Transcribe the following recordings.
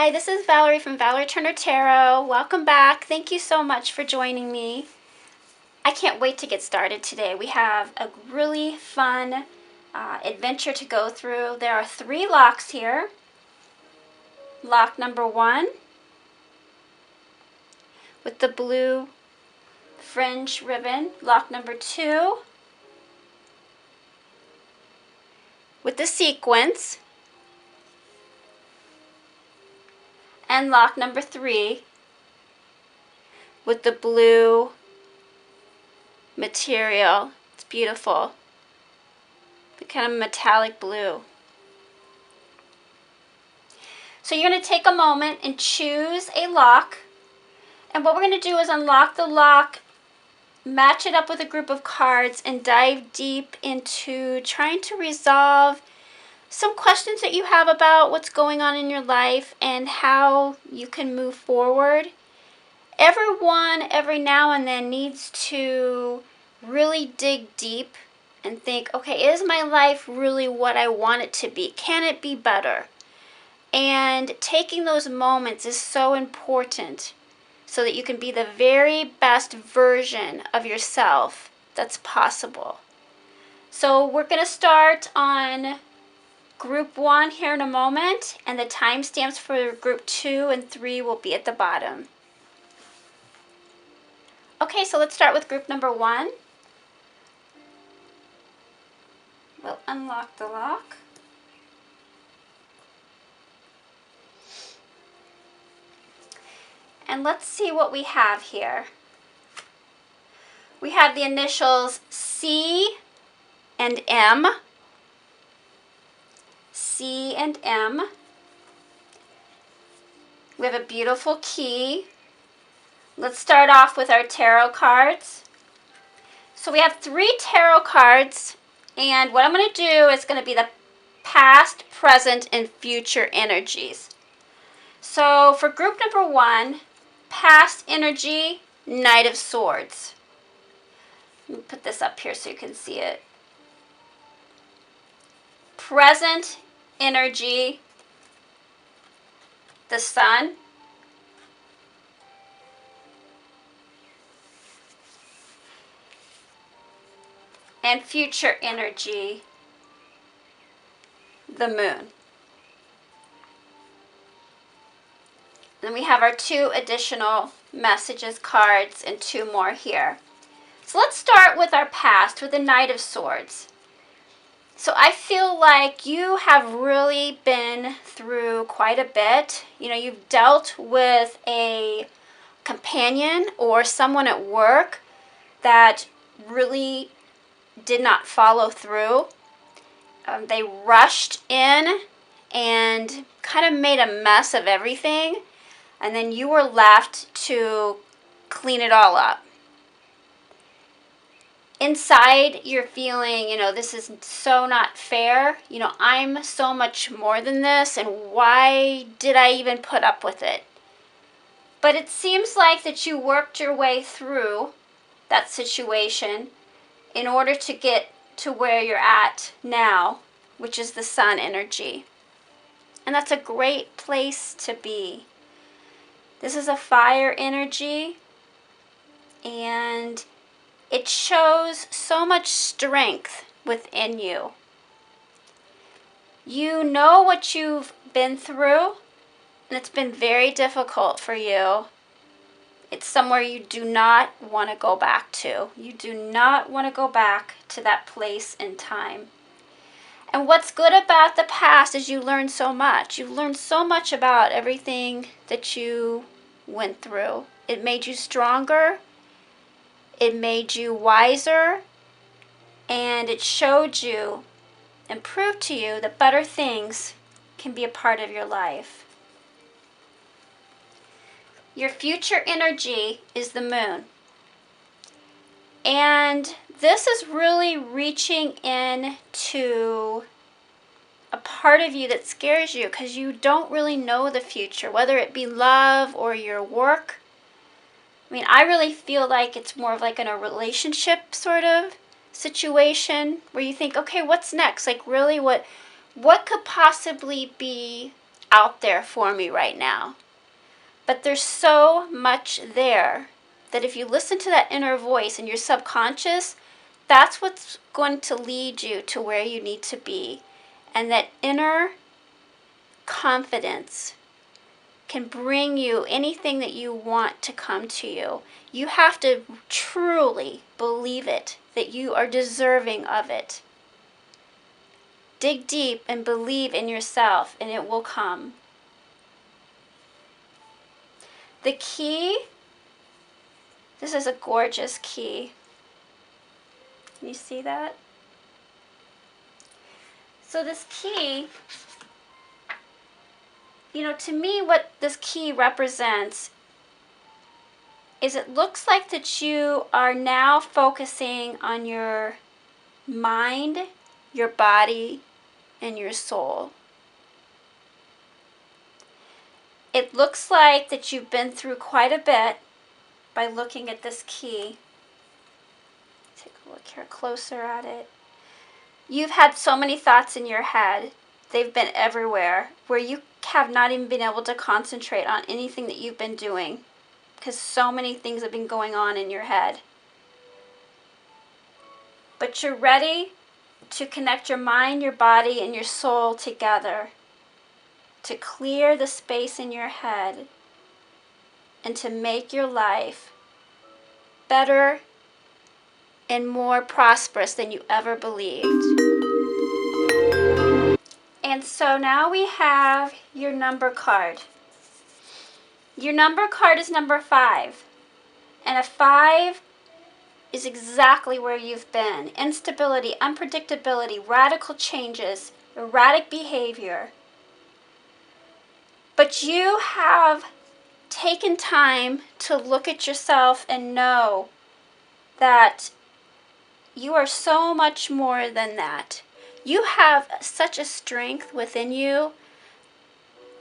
Hi, this is Valerie from Valerie Turner Tarot. Welcome back. Thank you so much for joining me. I can't wait to get started today. We have a really fun adventure to go through. There are 3 locks here. Lock number 1 with the blue fringe ribbon. Lock number 2 with the sequins. And lock number 3 with the blue material. It's beautiful. The kind of metallic blue. So you're going to take a moment and choose a lock. And what we're going to do is unlock the lock, match it up with a group of cards, and dive deep into trying to resolve some questions that you have about what's going on in your life and how you can move forward. Everyone, every now and then, needs to really dig deep and think, okay, is my life really what I want it to be? Can it be better? And taking those moments is so important so that you can be the very best version of yourself that's possible. So we're going to start on Group 1 here in a moment, and the timestamps for Group 2 and 3 will be at the bottom. Okay, so let's start with group number 1. We'll unlock the lock. And let's see what we have here. We have the initials C and M. C and M. We have a beautiful key. Let's start off with our tarot cards. So we have 3 tarot cards, and what I'm going to do is going to be the past, present, and future energies. So for group number 1, past energy, Knight of Swords. Let me put this up here so you can see it. Present energy, the Sun. And future energy, the Moon. Then we have our 2 additional messages cards and 2 more here. So let's start with our past, with the Knight of Swords. So I feel like you have really been through quite a bit. You know, you've dealt with a companion or someone at work that really did not follow through. They rushed in and kind of made a mess of everything, and then you were left to clean it all up. Inside, you're feeling, this is so not fair. I'm so much more than this, and why did I even put up with it? But it seems like that you worked your way through that situation in order to get to where you're at now, which is the Sun energy. And that's a great place to be. This is a fire energy, and it shows so much strength within you. You know what you've been through, and it's been very difficult for you. It's somewhere you do not want to go back to. You do not want to go back to that place and time. And what's good about the past is you learn so much. You've learned so much about everything that you went through. It made you stronger. It made you wiser. And it showed you and proved to you that better things can be a part of your life. Your future energy is the Moon. And this is really reaching into a part of you that scares you because you don't really know the future, whether it be love or your work. I really feel like it's more of like in a relationship sort of situation where you think, okay, what's next? Like really what could possibly be out there for me right now. But there's so much there that if you listen to that inner voice in your subconscious, that's what's going to lead you to where you need to be. And that inner confidence can bring you anything that you want to come to you. You have to truly believe it, that you are deserving of it. Dig deep and believe in yourself, and it will come. The key, this is a gorgeous key. Can you see that? So this key, to me what this key represents is it looks like that you are now focusing on your mind, your body, and your soul. It looks like that you've been through quite a bit by looking at this key. Take a look here closer at it. You've had so many thoughts in your head. They've been everywhere, where you have not even been able to concentrate on anything that you've been doing because so many things have been going on in your head. But you're ready to connect your mind, your body, and your soul together to clear the space in your head and to make your life better and more prosperous than you ever believed. And so now we have your number card. Your number card is number 5. And a 5 is exactly where you've been. Instability, unpredictability, radical changes, erratic behavior. But you have taken time to look at yourself and know that you are so much more than that. You have such a strength within you.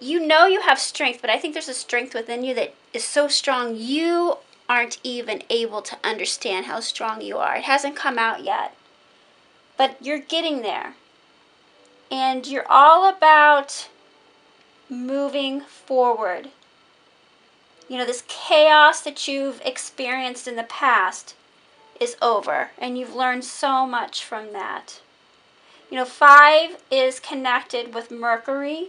You know you have strength, but I think there's a strength within you that is so strong you aren't even able to understand how strong you are. It hasn't come out yet. But you're getting there. And you're all about moving forward. This chaos that you've experienced in the past is over, and you've learned so much from that. 5 is connected with Mercury,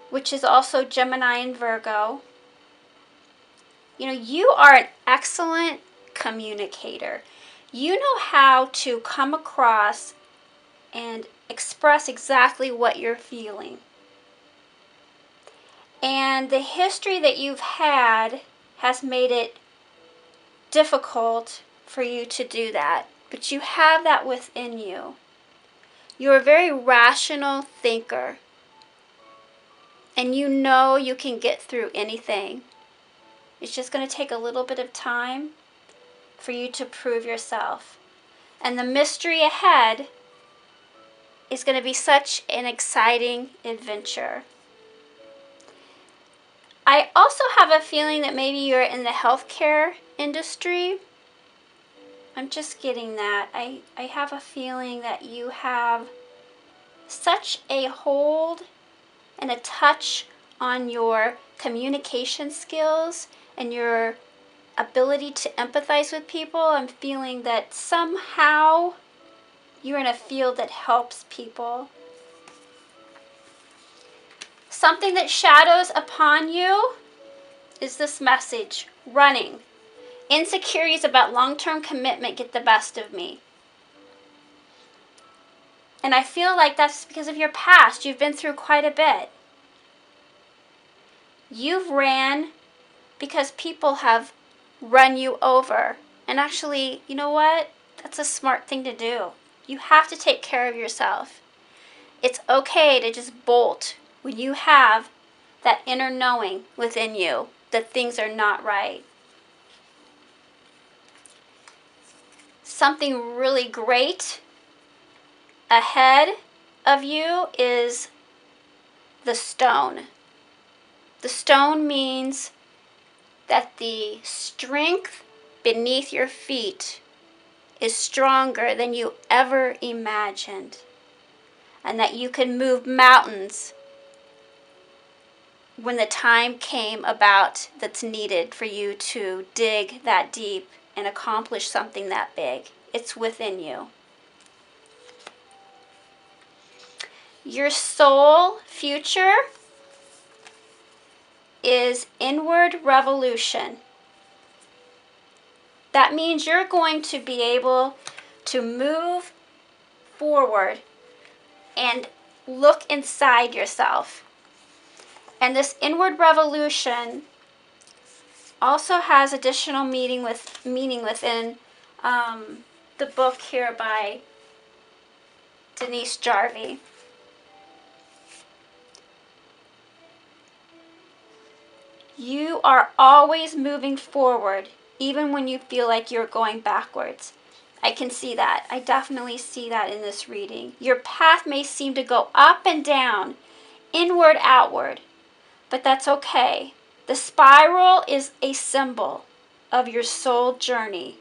which is also Gemini and Virgo. You are an excellent communicator. You know how to come across and express exactly what you're feeling. And the history that you've had has made it difficult for you to do that. But you have that within you. You're a very rational thinker. And you know you can get through anything. It's just going to take a little bit of time for you to prove yourself. And the mystery ahead is going to be such an exciting adventure. I also have a feeling that maybe you're in the healthcare industry. I'm just getting that. I have a feeling that you have such a hold and a touch on your communication skills and your ability to empathize with people. I'm feeling that somehow you're in a field that helps people. Something that shadows upon you is this message: running. Insecurities about long-term commitment get the best of me. And I feel like that's because of your past. You've been through quite a bit. You've ran because people have run you over. And actually, you know what? That's a smart thing to do. You have to take care of yourself. It's okay to just bolt when you have that inner knowing within you that things are not right. Something really great ahead of you is the stone. The stone means that the strength beneath your feet is stronger than you ever imagined, and that you can move mountains when the time came about that's needed for you to dig that deep and accomplish something that big. It's within you. Your soul future is inward revolution. That means you're going to be able to move forward and look inside yourself. And this inward revolution also has additional meaning within the book here by Denise Jarvie. You are always moving forward, even when you feel like you're going backwards. I can see that. I definitely see that in this reading. Your path may seem to go up and down, inward, outward, but that's okay. The spiral is a symbol of your soul journey.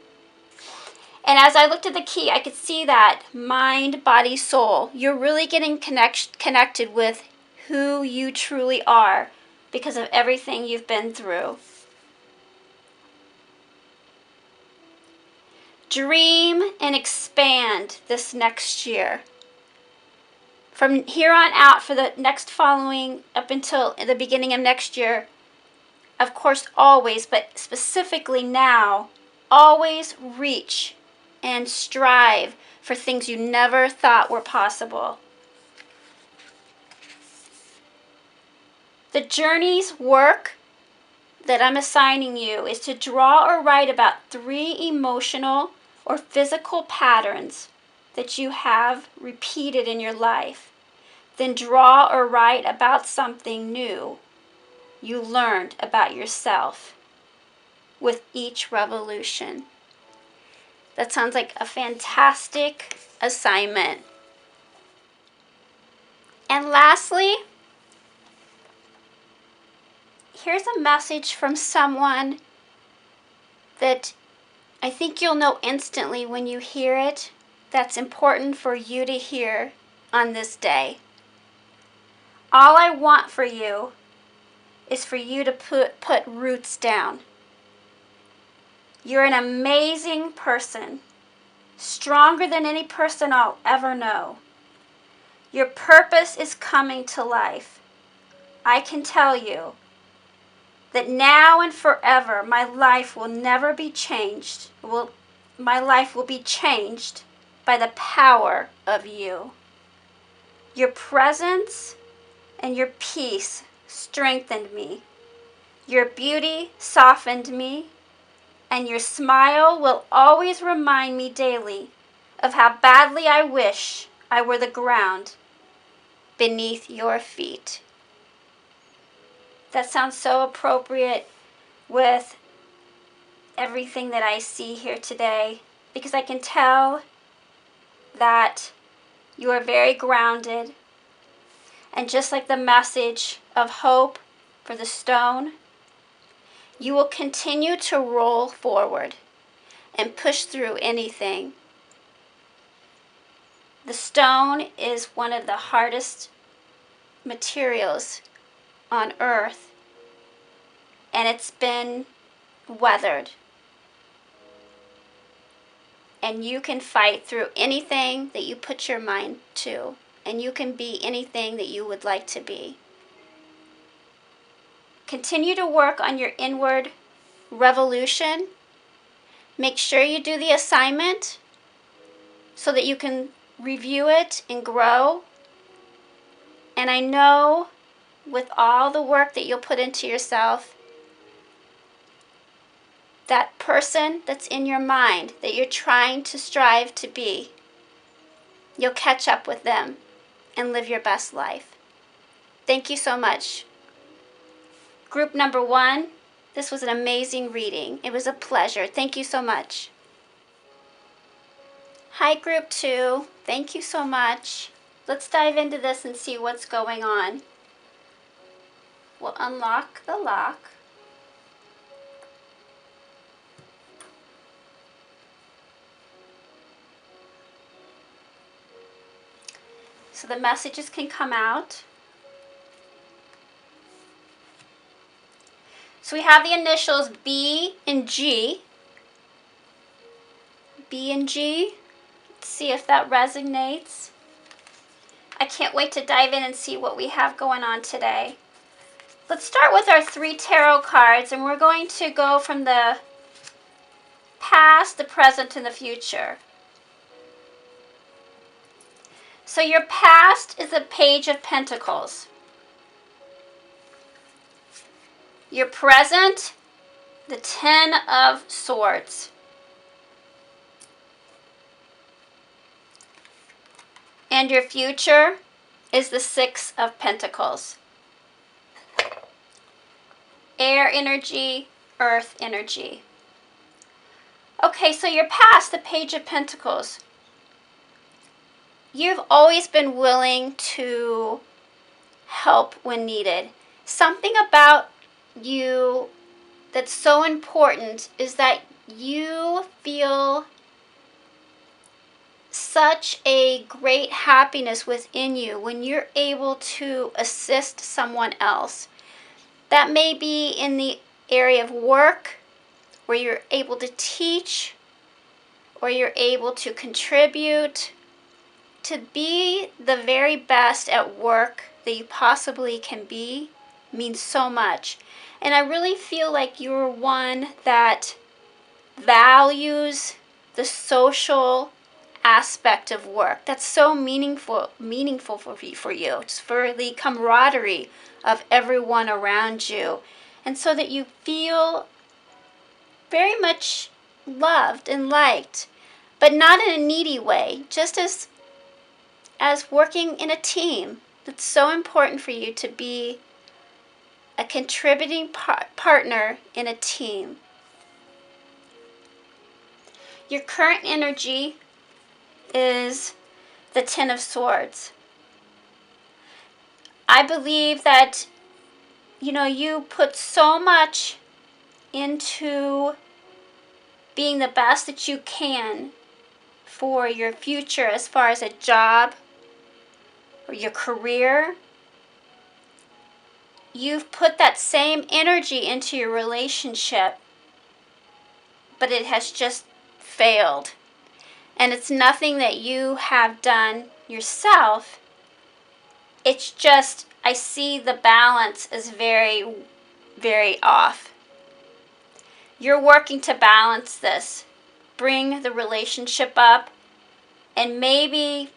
And as I looked at the key, I could see that mind, body, soul. You're really getting connected with who you truly are because of everything you've been through. Dream and expand this next year. From here on out, for the next following, up until the beginning of next year, of course, always, but specifically now, always reach and strive for things you never thought were possible. The journey's work that I'm assigning you is to draw or write about 3 emotional or physical patterns that you have repeated in your life. Then draw or write about something new you learned about yourself with each revolution. That sounds like a fantastic assignment. And lastly, here's a message from someone that I think you'll know instantly when you hear it, that's important for you to hear on this day. All I want for you is for you to put roots down. You're an amazing person, stronger than any person I'll ever know. Your purpose is coming to life. I can tell you that now and forever, my life will never be changed. My life will be changed by the power of you. Your presence and your peace strengthened me. Your beauty softened me, and your smile will always remind me daily of how badly I wish I were the ground beneath your feet. That sounds so appropriate with everything that I see here today, because I can tell that you are very grounded. And just like the message of hope for the stone, you will continue to roll forward and push through anything. The stone is one of the hardest materials on earth, and it's been weathered. And you can fight through anything that you put your mind to, and you can be anything that you would like to be. Continue to work on your inward revolution. Make sure you do the assignment so that you can review it and grow. And I know with all the work that you'll put into yourself, that person that's in your mind that you're trying to strive to be, you'll catch up with them and live your best life. Thank you so much. Group number 1, this was an amazing reading. It was a pleasure. Thank you so much. Hi, group 2. Thank you so much. Let's dive into this and see what's going on. We'll unlock the lock. So the messages can come out. So we have the initials B and G. B and G. Let's see if that resonates. I can't wait to dive in and see what we have going on today. Let's start with our 3 tarot cards, and we're going to go from the past, the present, and the future. So your past is the Page of Pentacles. Your present, the 10 of Swords. And your future is the 6 of Pentacles. Air energy, earth energy. Okay, so your past, the Page of Pentacles. You've always been willing to help when needed. Something about you that's so important is that you feel such a great happiness within you when you're able to assist someone else. That may be in the area of work, where you're able to teach, or you're able to contribute. To be the very best at work that you possibly can be means so much. And I really feel like you're one that values the social aspect of work. That's so meaningful for you. It's for the camaraderie of everyone around you. And so that you feel very much loved and liked, but not in a needy way, just as working in a team. It's so important for you to be a contributing partner in a team. Your current energy is the 10 of Swords. I believe that, you put so much into being the best that you can for your future as far as a job or your career. You've put that same energy into your relationship, but it has just failed. And it's nothing that you have done yourself. It's just, I see the balance as very, very off. You're working to balance this, bring the relationship up, and maybe,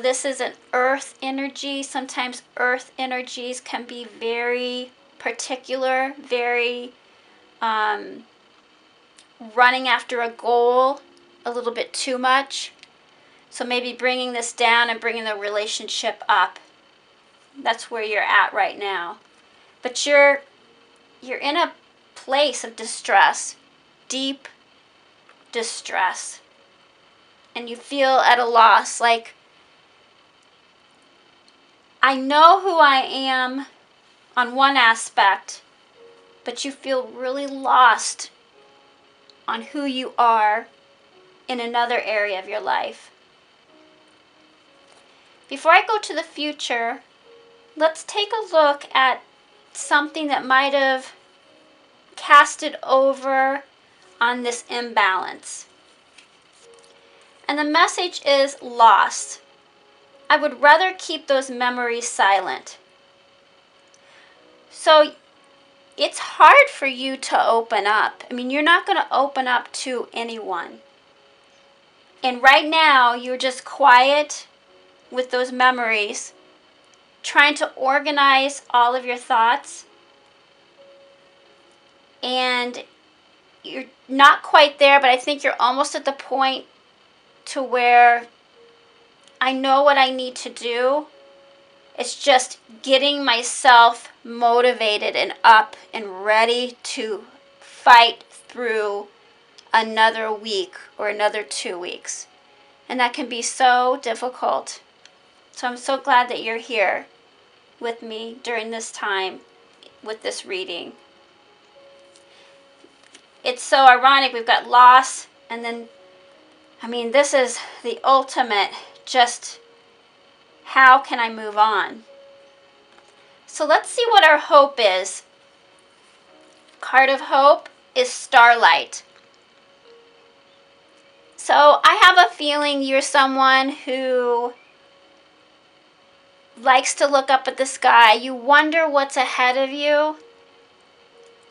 this is an earth energy. Sometimes earth energies can be very particular, very running after a goal a little bit too much. So maybe bringing this down and bringing the relationship up. That's where you're at right now. But you're in a place of distress, deep distress. And you feel at a loss, like, I know who I am on one aspect, but you feel really lost on who you are in another area of your life. Before I go to the future, let's take a look at something that might have casted over on this imbalance. And the message is loss. I would rather keep those memories silent. So it's hard for you to open up. I mean, you're not going to open up to anyone. And right now, you're just quiet with those memories, trying to organize all of your thoughts. And you're not quite there, but I think you're almost at the point to where I know what I need to do. It's just getting myself motivated and up and ready to fight through another week or another 2 weeks. And that can be so difficult. So I'm so glad that you're here with me during this time with this reading. It's so ironic. We've got loss, and then, this is the ultimate, just how can I move on? So let's see what our hope is card of hope is starlight. So I have a feeling you're someone who likes to look up at the sky. You wonder what's ahead of you.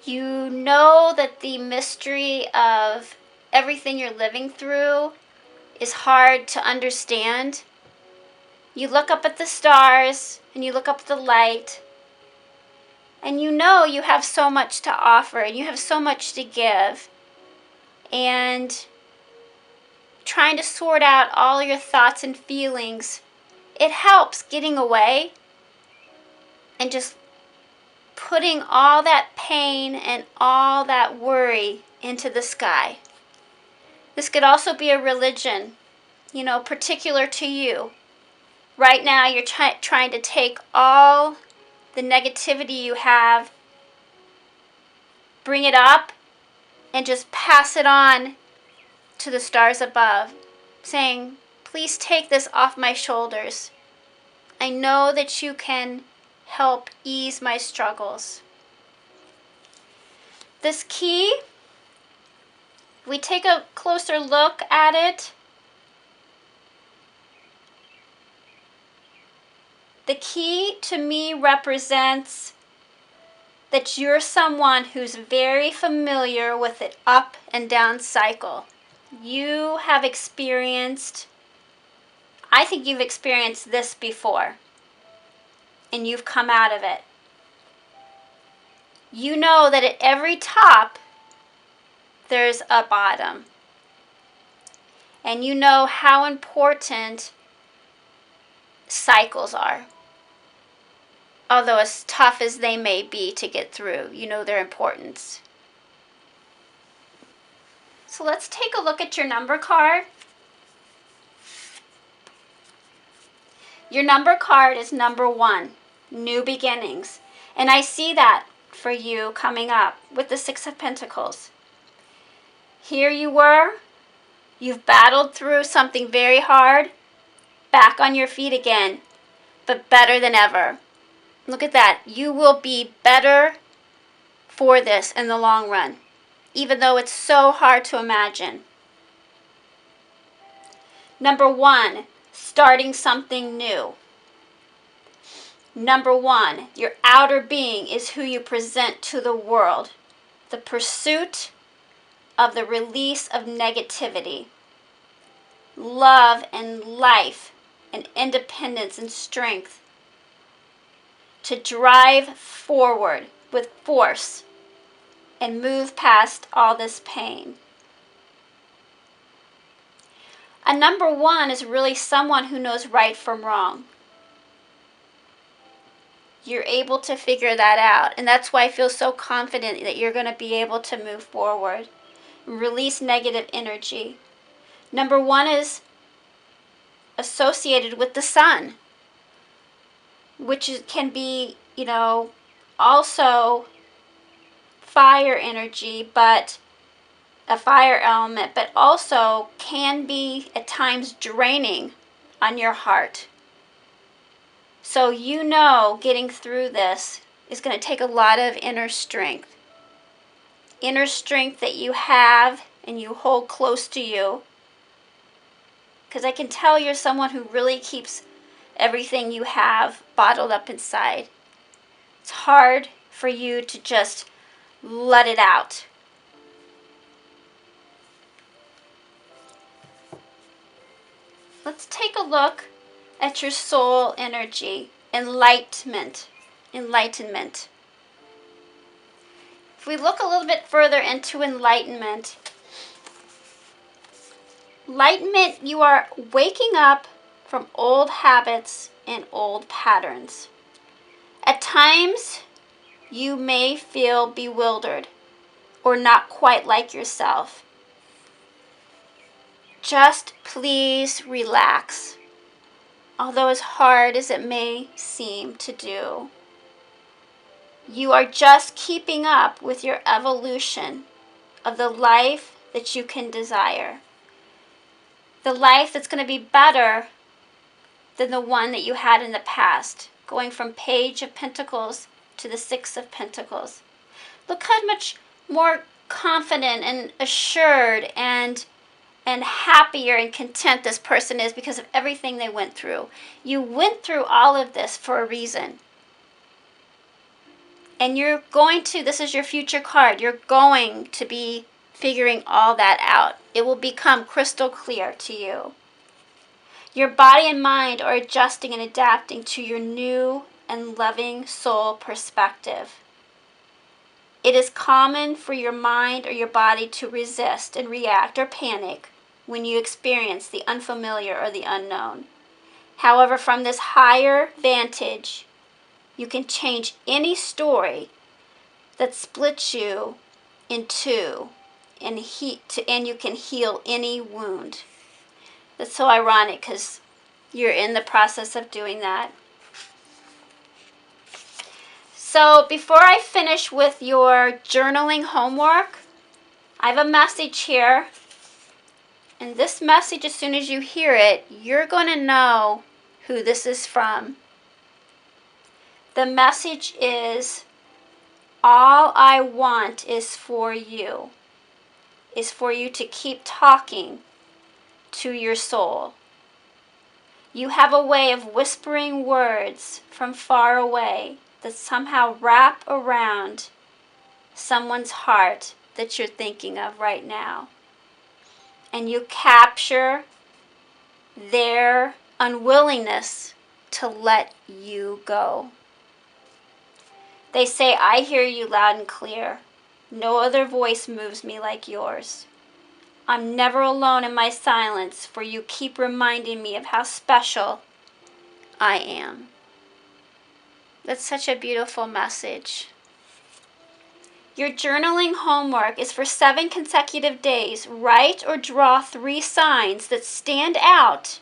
You know that the mystery of everything you're living through is hard to understand. You look up at the stars and you look up at the light, and you know you have so much to offer and you have so much to give. And trying to sort out all your thoughts and feelings, it helps getting away and just putting all that pain and all that worry into the sky. This could also be a religion, particular to you. Right now, you're trying to take all the negativity you have, bring it up, and just pass it on to the stars above, saying, please take this off my shoulders. I know that you can help ease my struggles. This key, we take a closer look at it. The key to me represents that you're someone who's very familiar with the up and down cycle. You have experienced, I think you've experienced this before, and you've come out of it. You know that at every top, there's a bottom. And you know how important cycles are. Although as tough as they may be to get through, you know their importance. So let's take a look at your number card. Your number card is number 1, new beginnings. And I see that for you coming up with the 6 of Pentacles. Here you were, you've battled through something very hard, back on your feet again, but better than ever. Look at that. You will be better for this in the long run, even though it's so hard to imagine. Number 1, starting something new. Number 1, your outer being is who you present to the world. The pursuit of the release of negativity. Love and life and independence and strength. To drive forward with force and move past all this pain. A number 1 is really someone who knows right from wrong. You're able to figure that out, and that's why I feel so confident that you're going to be able to move forward and release negative energy. Number 1 is associated with the sun, which can be, also fire energy, but a fire element, but also can be at times draining on your heart. So getting through this is going to take a lot of inner strength. Inner strength that you have and you hold close to you. Because I can tell you're someone who really keeps everything you have bottled up inside. It's hard for you to just let it out. Let's take a look at your soul energy, enlightenment. If we look a little bit further into enlightenment, you are waking up from old habits and old patterns. At times, you may feel bewildered or not quite like yourself. Just please relax, although as hard as it may seem to do. You are just keeping up with your evolution of the life that you can desire. The life that's going to be better than the one that you had in the past, going from Page of Pentacles to the 6 of Pentacles. Look how much more confident and assured and happier and content this person is because of everything they went through. You went through all of this for a reason. And you're going to, this is your future card, you're going to be figuring all that out. It will become crystal clear to you. Your body and mind are adjusting and adapting to your new and loving soul perspective. It is common for your mind or your body to resist and react or panic when you experience the unfamiliar or the unknown. However, from this higher vantage, you can change any story that splits you in two, and you can heal any wound. That's so ironic because you're in the process of doing that. So before I finish with your journaling homework, I have a message here. And this message, as soon as you hear it, you're going to know who this is from. The message is, all I want is for you to keep talking to your soul. You have a way of whispering words from far away that somehow wrap around someone's heart that you're thinking of right now. And you capture their unwillingness to let you go. They say, I hear you loud and clear. No other voice moves me like yours. I'm never alone in my silence, for you keep reminding me of how special I am. That's such a beautiful message. Your journaling homework is for 7 consecutive days. Write or draw 3 signs that stand out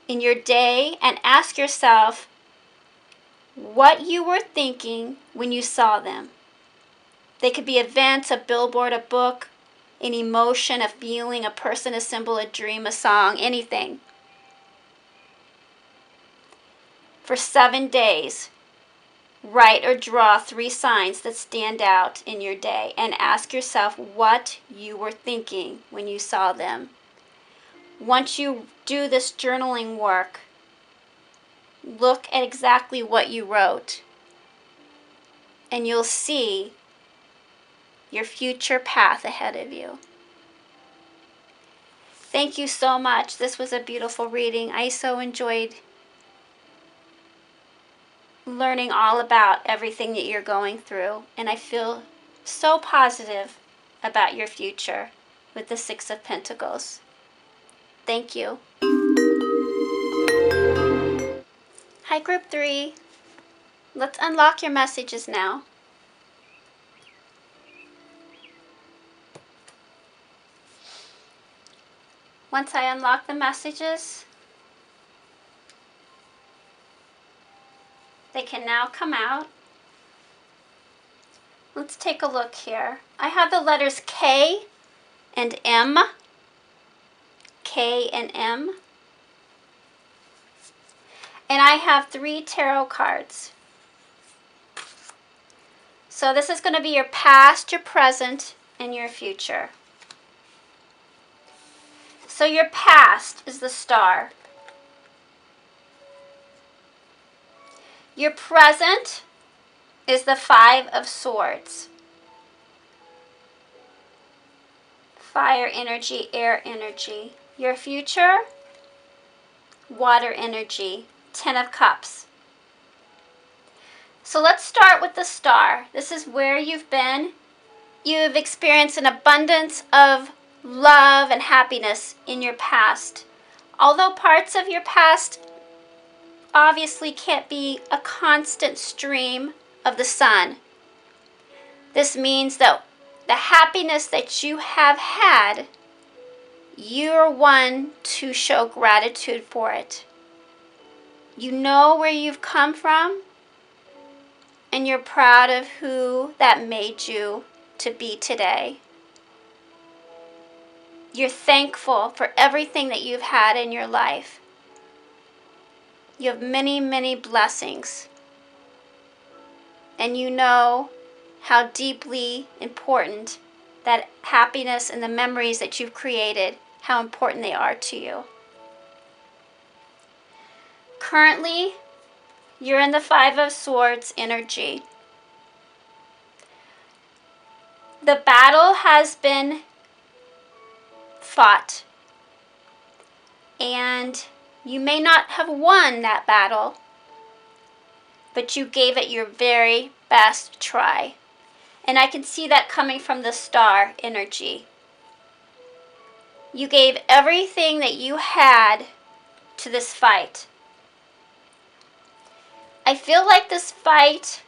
in your day and ask yourself what you were thinking when you saw them. They could be events, a billboard, a book, an emotion, a feeling, a person, a symbol, a dream, a song, anything. For 7 days, write or draw 3 signs that stand out in your day and ask yourself what you were thinking when you saw them. Once you do this journaling work, look at exactly what you wrote, and you'll see your future path ahead of you. Thank you so much. This was a beautiful reading. I so enjoyed learning all about everything that you're going through, and I feel so positive about your future with the 6 of Pentacles. Thank you. Hi, Group 3. Let's unlock your messages now. Once I unlock the messages, they can now come out. Let's take a look here. I have the letters K and M. K and M. And I have 3 tarot cards. So this is going to be your past, your present, and your future. So your past is the Star. Your present is the 5 of Swords. Fire energy, air energy. Your future, water energy, 10 of Cups. So let's start with the Star. This is where you've been. You've experienced an abundance of love and happiness in your past. Although parts of your past obviously can't be a constant stream of the sun. This means that the happiness that you have had, you're one to show gratitude for it. You know where you've come from, and you're proud of who that made you to be today. You're thankful for everything that you've had in your life. You have many, many blessings. And you know how deeply important that happiness and the memories that you've created, how important they are to you. Currently, you're in the Five of Swords energy. The battle has been fought, and you may not have won that battle, but you gave it your very best try. And I can see that coming from the Star energy. You gave everything that you had to this fight. I feel like this fight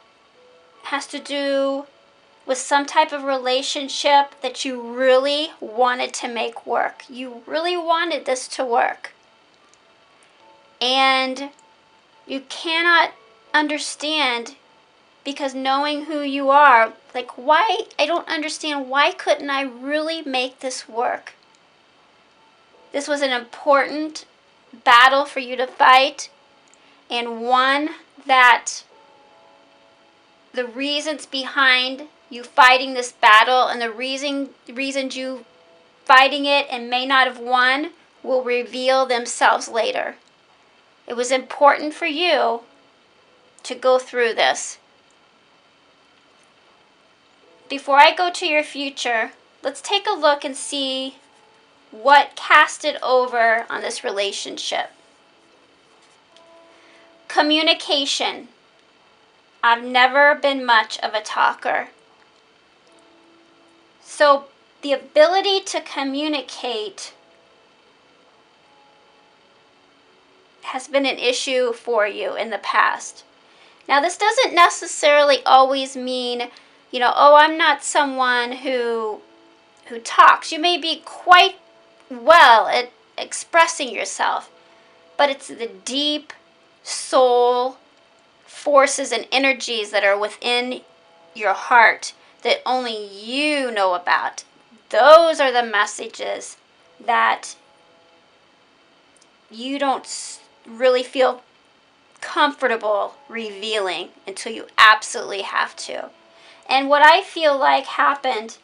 has to do with some type of relationship that you really wanted to make work. You really wanted this to work. And you cannot understand, because knowing who you are, like, why, I don't understand, why couldn't I really make this work? This was an important battle for you to fight, and one that the reasons behind you fighting this battle and the reasons you fighting it and may not have won will reveal themselves later. It was important for you to go through this. Before I go to your future, let's take a look and see what casted over on this relationship. Communication. I've never been much of a talker. So the ability to communicate has been an issue for you in the past. Now, this doesn't necessarily always mean, oh, I'm not someone who talks. You may be quite well at expressing yourself, but it's the deep soul forces and energies that are within your heart that only you know about. Those are the messages that you don't really feel comfortable revealing until you absolutely have to. And what I feel like happened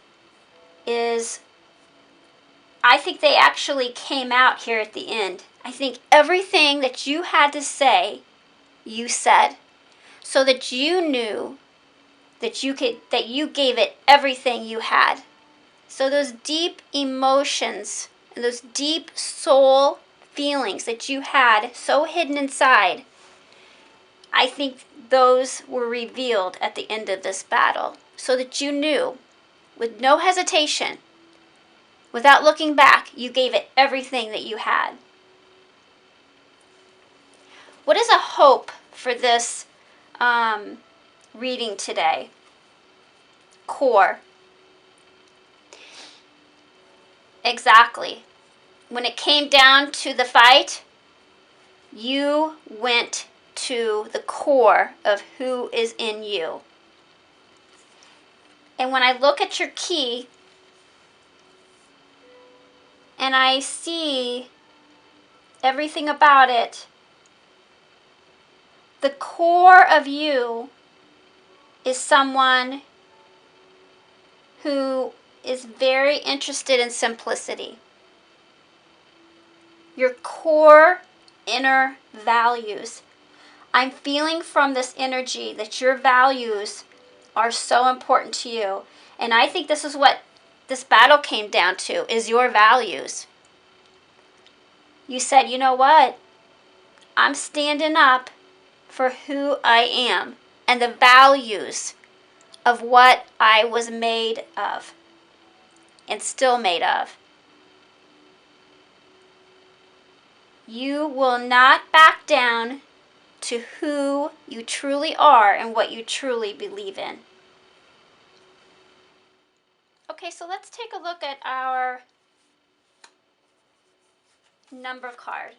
is, I think they actually came out here at the end. I think everything that you had to say, you said, so that you knew that you gave it everything you had. So those deep emotions and those deep soul feelings that you had so hidden inside, I think those were revealed at the end of this battle, so that you knew, with no hesitation, without looking back, you gave it everything that you had. What is a hope for this reading today? Core. Exactly. When it came down to the fight, you went to the core of who is in you. And when I look at your key and I see everything about it, the core of you is someone who is very interested in simplicity. Your core inner values. I'm feeling from this energy that your values are so important to you. And I think this is what this battle came down to, is your values. You said, you know what? I'm standing up for who I am and the values of what I was made of and still made of. You will not back down to who you truly are and what you truly believe in. Okay, so let's take a look at our number card.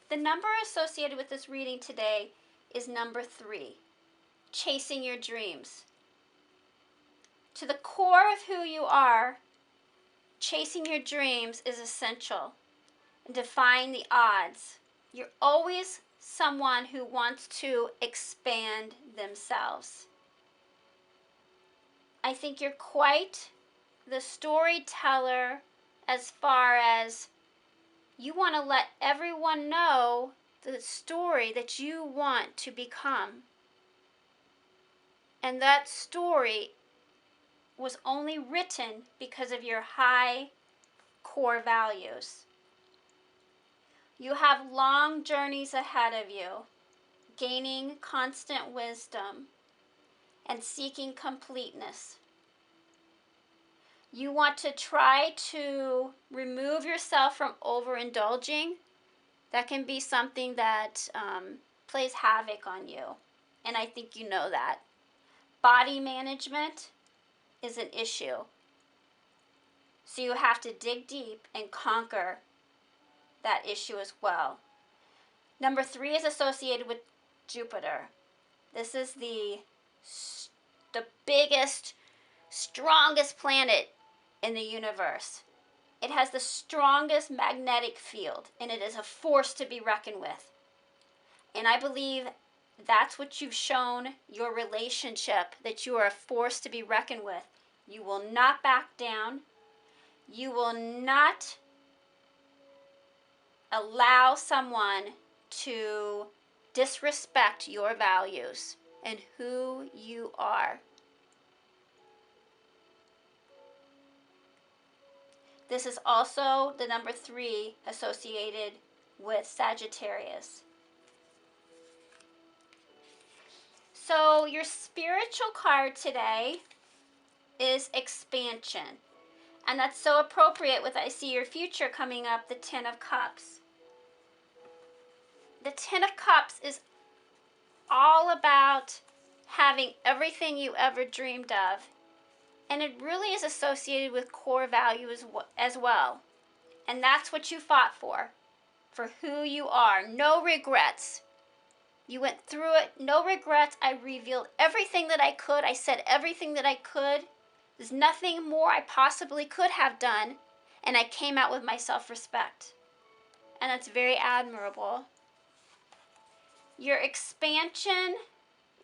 The number associated with this reading today is number 3, chasing your dreams. To the core of who you are, chasing your dreams is essential. And defying the odds. You're always someone who wants to expand themselves. I think you're quite the storyteller as far as you want to let everyone know the story that you want to become. And that story was only written because of your high core values. You have long journeys ahead of you, gaining constant wisdom and seeking completeness. You want to try to remove yourself from overindulging. That can be something that plays havoc on you, and I think you know that. Body management is an issue. So you have to dig deep and conquer that issue as well. Number 3 is associated with Jupiter. This is the biggest, strongest planet in the universe. It has the strongest magnetic field, and it is a force to be reckoned with. And I believe that's what you've shown your relationship, that you are a force to be reckoned with. You will not back down. You will not allow someone to disrespect your values and who you are. This is also the number 3 associated with Sagittarius. So your spiritual card today is expansion. And that's so appropriate with I see your future coming up, the Ten of Cups. The Ten of Cups is all about having everything you ever dreamed of. And it really is associated with core values as well. And that's what you fought for who you are. No regrets. You went through it, no regrets. I revealed everything that I could. I said everything that I could. There's nothing more I possibly could have done. And I came out with my self-respect. And that's very admirable. Your expansion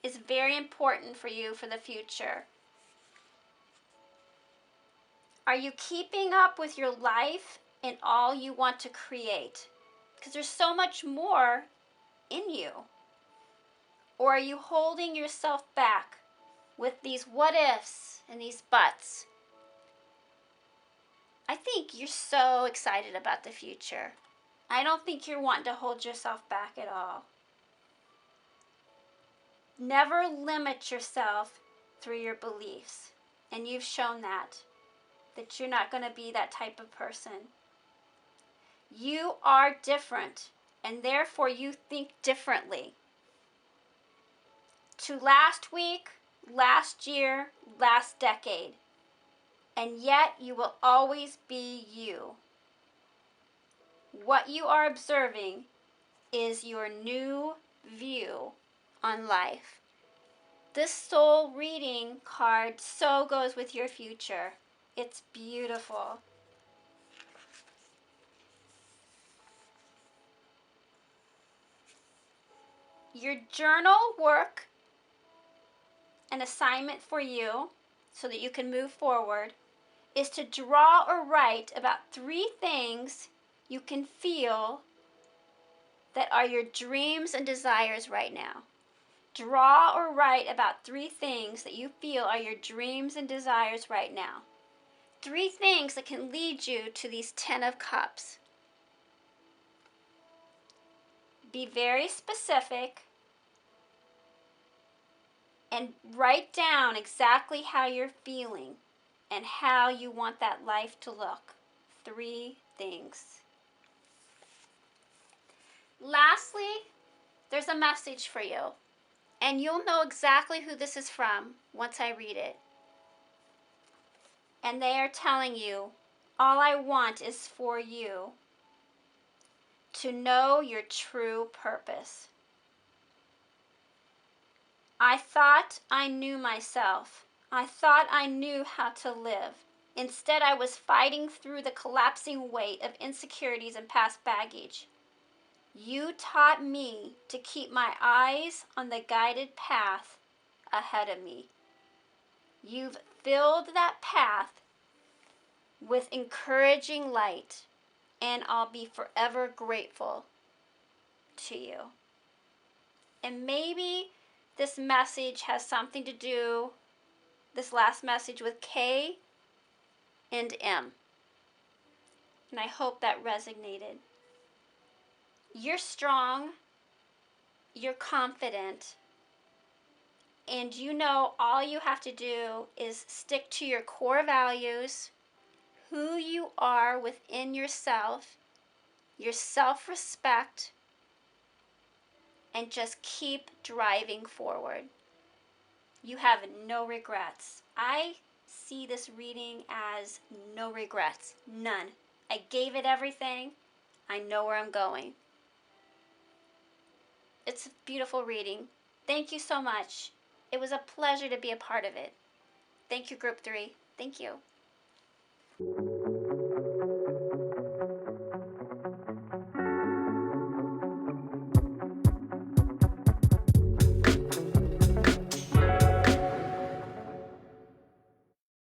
is very important for you for the future. Are you keeping up with your life and all you want to create? Because there's so much more in you. Or are you holding yourself back with these what ifs and these buts? I think you're so excited about the future. I don't think you're wanting to hold yourself back at all. Never limit yourself through your beliefs. And you've shown that you're not going to be that type of person. You are different, and therefore you think differently. To last week, last year, last decade. And yet you will always be you. What you are observing is your new view on life. This soul reading card so goes with your future. It's beautiful. Your journal work, an assignment for you so that you can move forward, is to draw or write about 3 things you can feel that are your dreams and desires right now. Draw or write about 3 things that you feel are your dreams and desires right now. 3 things that can lead you to these 10 of Cups. Be very specific and write down exactly how you're feeling and how you want that life to look. 3 things. Lastly, there's a message for you. And you'll know exactly who this is from once I read it. And they are telling you, all I want is for you to know your true purpose. I thought I knew myself. I thought I knew how to live. Instead, I was fighting through the collapsing weight of insecurities and past baggage. You taught me to keep my eyes on the guided path ahead of me. You've filled that path with encouraging light, and I'll be forever grateful to you. And maybe this message has something to do, this last message, with K and M. And I hope that resonated. You're strong, you're confident, and you know all you have to do is stick to your core values, who you are within yourself, your self-respect, and just keep driving forward. You have no regrets. I see this reading as no regrets, none. I gave it everything. I know where I'm going. It's a beautiful reading. Thank you so much. It was a pleasure to be a part of it. Thank you, Group 3. Thank you.